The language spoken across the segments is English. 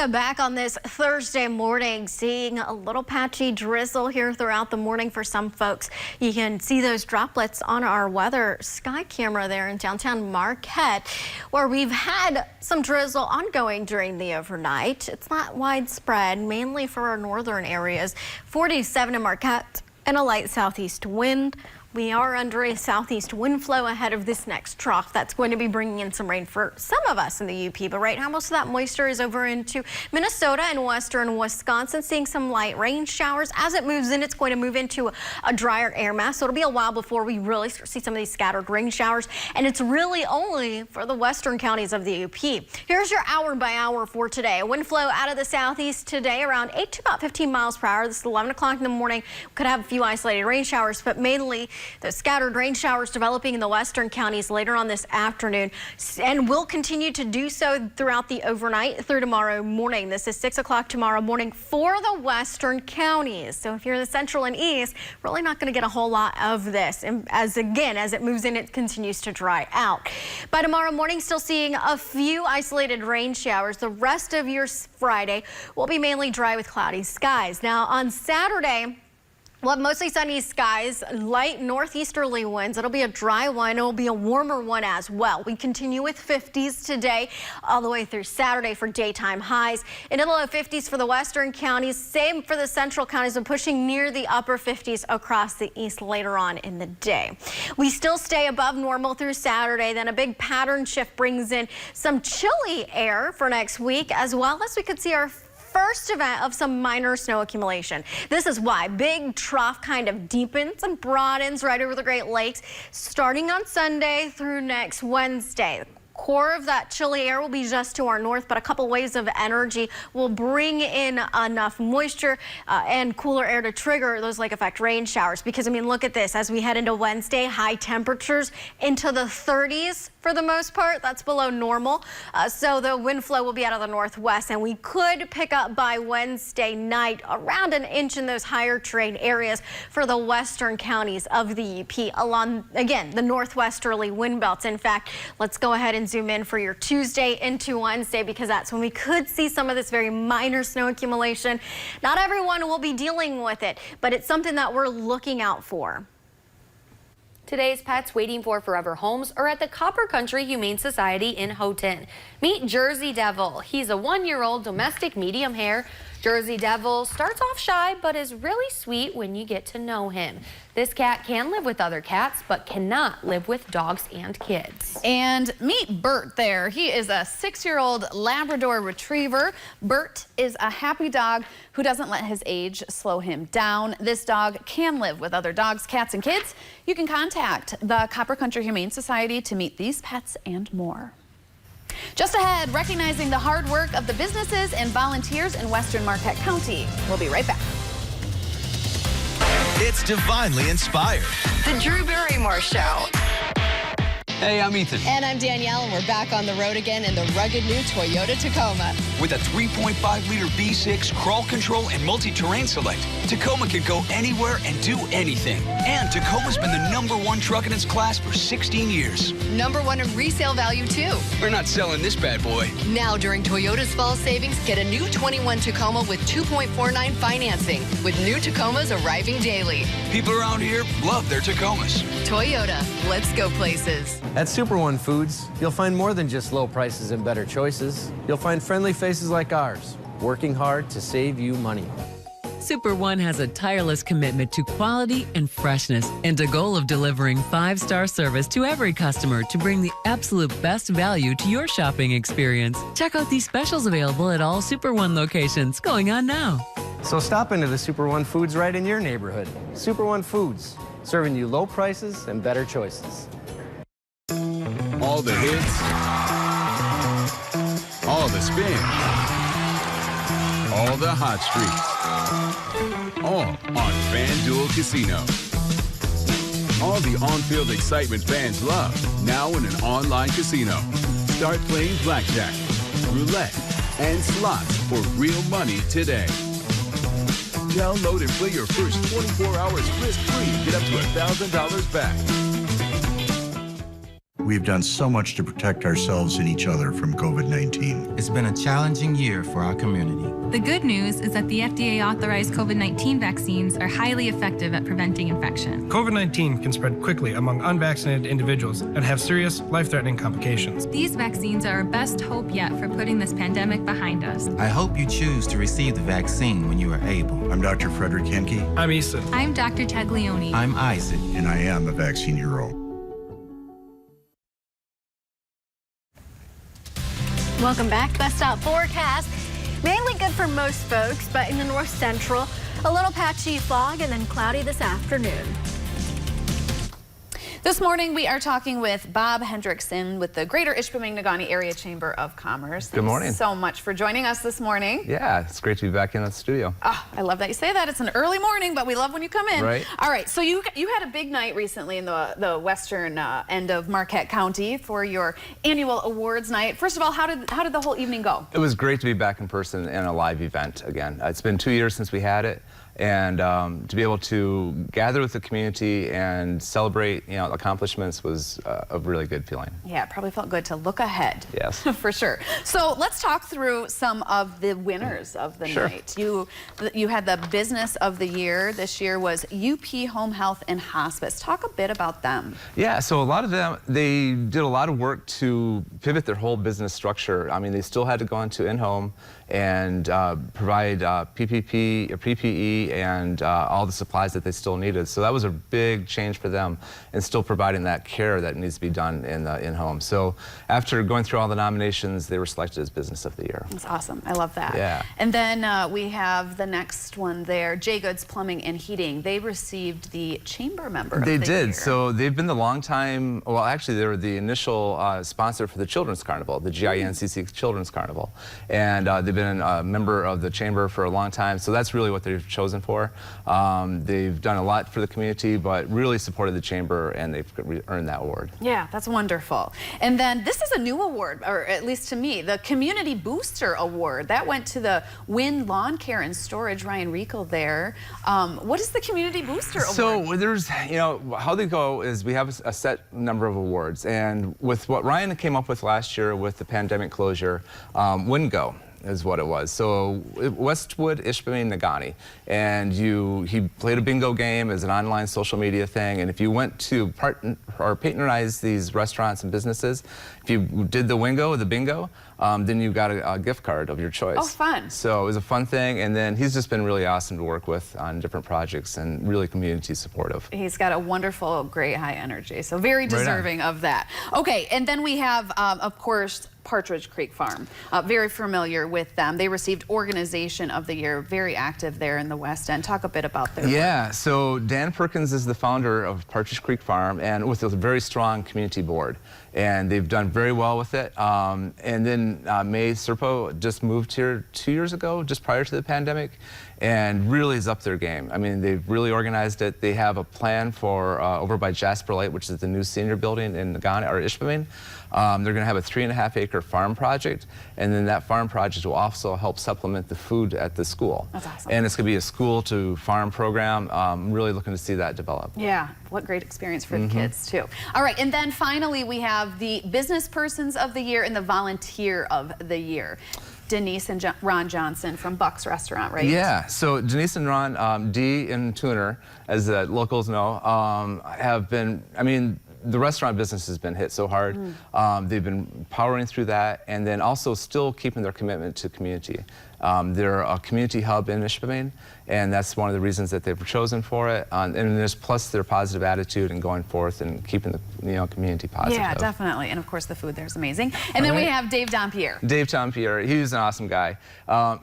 Back on this Thursday morning, seeing a little patchy drizzle here throughout the morning for some folks. You can see those droplets on our weather sky camera there in downtown Marquette, where we've had some drizzle ongoing during the overnight. It's not widespread, mainly for our northern areas. 47 in Marquette and a light southeast wind. We are under a southeast wind flow ahead of this next trough that's going to be bringing in some rain for some of us in the UP. But right now, most of that moisture is over into Minnesota and western Wisconsin, seeing some light rain showers. As it moves in, it's going to move into a drier air mass. So it'll be a while before we really see some of these scattered rain showers. And it's really only for the western counties of the UP. Here's your hour by hour for today. A wind flow out of the southeast today around 8 to about 15 miles per hour. This is 11 o'clock in the morning. Could have a few isolated rain showers, but mainly the scattered rain showers developing in the western counties later on this afternoon, and will continue to do so throughout the overnight through tomorrow morning. This is 6 o'clock tomorrow morning for the western counties. So if you're in the central and east, really not going to get a whole lot of this. And as it moves in, it continues to dry out. By tomorrow morning, still seeing a few isolated rain showers. The rest of your Friday will be mainly dry with cloudy skies. Now on Saturday, we'll have mostly sunny skies, light northeasterly winds. It'll be a dry one. It'll be a warmer one as well. We continue with 50s today all the way through Saturday for daytime highs. In the low 50s for the western counties. Same for the central counties, and pushing near the upper 50s across the east later on in the day. We still stay above normal through Saturday. Then a big pattern shift brings in some chilly air for next week, as well as we could see our first event of some minor snow accumulation. This is why big trough kind of deepens and broadens right over the Great Lakes starting on Sunday through next Wednesday. Core of that chilly air will be just to our north, but a couple waves of energy will bring in enough moisture and cooler air to trigger those lake effect rain showers. Because I mean, look at this as we head into Wednesday, high temperatures into the 30s for the most part. That's below normal. So the wind flow will be out of the northwest, and we could pick up by Wednesday night around an inch in those higher terrain areas for the western counties of the UP along, again, the northwesterly wind belts. In fact, let's go ahead and zoom in for your Tuesday into Wednesday, because that's when we could see some of this very minor snow accumulation. Not everyone will be dealing with it, but it's something that we're looking out for. Today's pets waiting for forever homes are at the Copper Country Humane Society in Houghton. Meet Jersey Devil. He's a 1-year-old domestic medium hair. Jersey Devil starts off shy, but is really sweet when you get to know him. This cat can live with other cats, but cannot live with dogs and kids. And meet Bert there. He is a 6-year-old Labrador Retriever. Bert is a happy dog who doesn't let his age slow him down. This dog can live with other dogs, cats, and kids. You can contact the Copper Country Humane Society to meet these pets and more. Just ahead, recognizing the hard work of the businesses and volunteers in western Marquette County. We'll be right back. It's Divinely Inspired. The Drew Barrymore Show. Hey, I'm Ethan. And I'm Danielle, and we're back on the road again in the rugged new Toyota Tacoma. With a 3.5-liter V6, crawl control, and multi-terrain select, Tacoma can go anywhere and do anything. And Tacoma's been the #1 truck in its class for 16 years. #1 in resale value, too. We're not selling this bad boy. Now, during Toyota's fall savings, get a new 21 Tacoma with 2.49 financing, with new Tacomas arriving daily. People around here love their Tacomas. Toyota, let's go places. At Super One Foods, you'll find more than just low prices and better choices. You'll find friendly faces like ours, working hard to save you money. Super One has a tireless commitment to quality and freshness and a goal of delivering 5-star service to every customer to bring the absolute best value to your shopping experience. Check out these specials available at all Super One locations going on now. So stop into the Super One Foods right in your neighborhood. Super One Foods, serving you low prices and better choices. All the hits, all the spin, all the hot streaks, all on FanDuel Casino. All the on-field excitement fans love, now in an online casino. Start playing blackjack, roulette, and slots for real money today. Download and play your first 24 hours risk-free. Get up to $1,000 back. We've done so much to protect ourselves and each other from COVID-19. It's been a challenging year for our community. The good news is that the FDA-authorized COVID-19 vaccines are highly effective at preventing infection. COVID-19 can spread quickly among unvaccinated individuals and have serious, life-threatening complications. These vaccines are our best hope yet for putting this pandemic behind us. I hope you choose to receive the vaccine when you are able. I'm Dr. Frederick Henke. I'm Easton. I'm Dr. Taglioni. I'm Isaac. And I am a vaccine hero. Welcome back. Best out forecast. Mainly good for most folks, but in the north central, a little patchy fog and then cloudy this afternoon. This morning, we are talking with Bob Hendrickson with the Greater Ishpeming-Negaunee Area Chamber of Commerce. Good morning. Thanks so much for joining us this morning. Yeah, it's great to be back in the studio. Oh, I love that you say that. It's an early morning, but we love when you come in. Right. All right, so you had a big night recently in the western end of Marquette County for your annual awards night. First of all, how did the whole evening go? It was great to be back in person in a live event again. It's been 2 years since we had it. And to be able to gather with the community and celebrate, accomplishments was a really good feeling. Yeah, it probably felt good to look ahead. Yes. For sure. So let's talk through some of the winners of the night. You had the Business of the Year. This year was UP Home Health and Hospice. Talk a bit about them. Yeah, so a lot of them, they did a lot of work to pivot their whole business structure. I mean, they still had to go into in-home and provide PPE and all the supplies that they still needed. So that was a big change for them, and still providing that care that needs to be done in the in-home. So after going through all the nominations, they were selected as Business of the Year. That's awesome. I love that. Yeah. And then we have the next one there, J. Goods Plumbing and Heating. They received the Chamber Member of the Year. They did. So they've been the longtime, well, actually, they were the initial sponsor for the Children's Carnival, the GINCC Children's Carnival. And they've been a member of the Chamber for a long time, so that's really what they've chosen for. They've done a lot for the community, but really supported the Chamber, and they've earned that award. Yeah, that's wonderful. And then this is a new award, or at least to me, the Community Booster Award. That went to the Wynn Lawn Care and Storage, Ryan Riegel there. What is the Community Booster Award? So there's, how they go is we have a set number of awards, and with what Ryan came up with last year with the pandemic closure, Win Go is what it was. So Westwood Ishpeming-Negaunee, and he played a bingo game as an online social media thing, and if you went to patronize these restaurants and businesses, if you did the bingo, then you got a gift card of your choice. Oh, fun. So it was a fun thing, and then he's just been really awesome to work with on different projects and really community supportive. He's got a wonderful, great high energy, so very deserving of that. Okay, and then we have, of course, Partridge Creek Farm. Very familiar with them. They received Organization of the Year, very active there in the West End. Talk a bit about their work. So Dan Perkins is the founder of Partridge Creek Farm, and with a very strong community board. And they've done very well with it. And then May Serpo just moved here 2 years ago, just prior to the pandemic, and really is up their game. I mean, they've really organized it. They have a plan for over by Jasper Light, which is the new senior building in Negaunee, or Ishpeming. They're going to have a 3.5-acre farm project, and then that farm project will also help supplement the food at the school. That's awesome. And it's going to be a school to farm program. Really looking to see that develop. Yeah, what great experience for the kids too. All right, and then finally we have the Business Persons of the Year and the Volunteer of the Year. Denise and Ron Johnson from Buck's Restaurant, right? Yeah, so Denise and Ron, Dee and Tuner, as the locals know, have been, the restaurant business has been hit so hard. They've been powering through that, and then also still keeping their commitment to community. They're a community hub in Ishpeming, and that's one of the reasons that they were chosen for it. And there's plus their positive attitude and going forth and keeping the community positive. Yeah, definitely. And of course the food there is amazing. And then we have Dave Dompierre. Dave Dompierre, he's an awesome guy.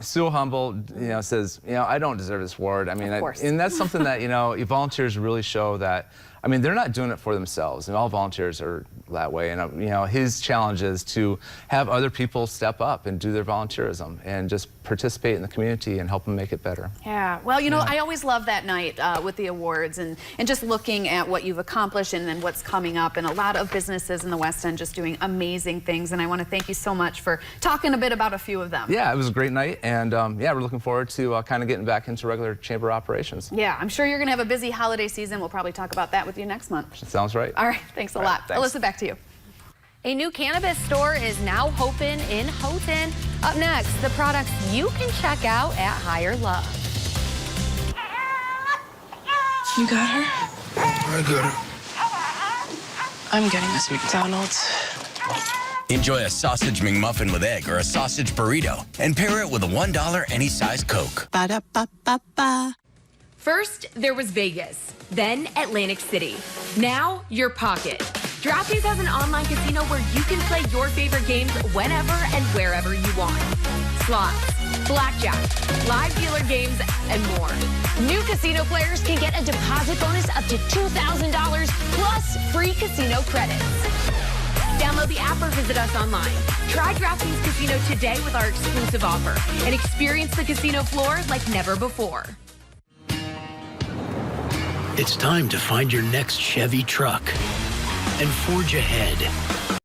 So humble, says, I don't deserve this award. And that's something that, volunteers really show that, they're not doing it for themselves, and all volunteers are that way. And his challenge is to have other people step up and do their volunteerism and just participate in the community and help them make it better. Yeah, well, I always love that night with the awards and just looking at what you've accomplished and then what's coming up, and a lot of businesses in the West End just doing amazing things. And I want to thank you so much for talking a bit about a few of them. Yeah, it was a great night, and we're looking forward to kind of getting back into regular chamber operations. Yeah, I'm sure you're going to have a busy holiday season. We'll probably talk about that with you next month. Sounds right. All right, thanks a lot. Thanks. Alyssa, back to you. A new cannabis store is now open in Houghton. Up next, the products you can check out at Higher Love. You got her? I got her. I'm getting us McDonald's. Enjoy a sausage McMuffin with egg or a sausage burrito and pair it with a $1 any size Coke. Ba-da-ba-ba-ba. First, there was Vegas, then Atlantic City. Now, your pocket. DraftKings has an online casino where you can play your favorite games whenever and wherever you want. Slots, blackjack, live dealer games, and more. New casino players can get a deposit bonus up to $2,000 plus free casino credits. Download the app or visit us online. Try DraftKings Casino today with our exclusive offer and experience the casino floor like never before. It's time to find your next Chevy truck and forge ahead.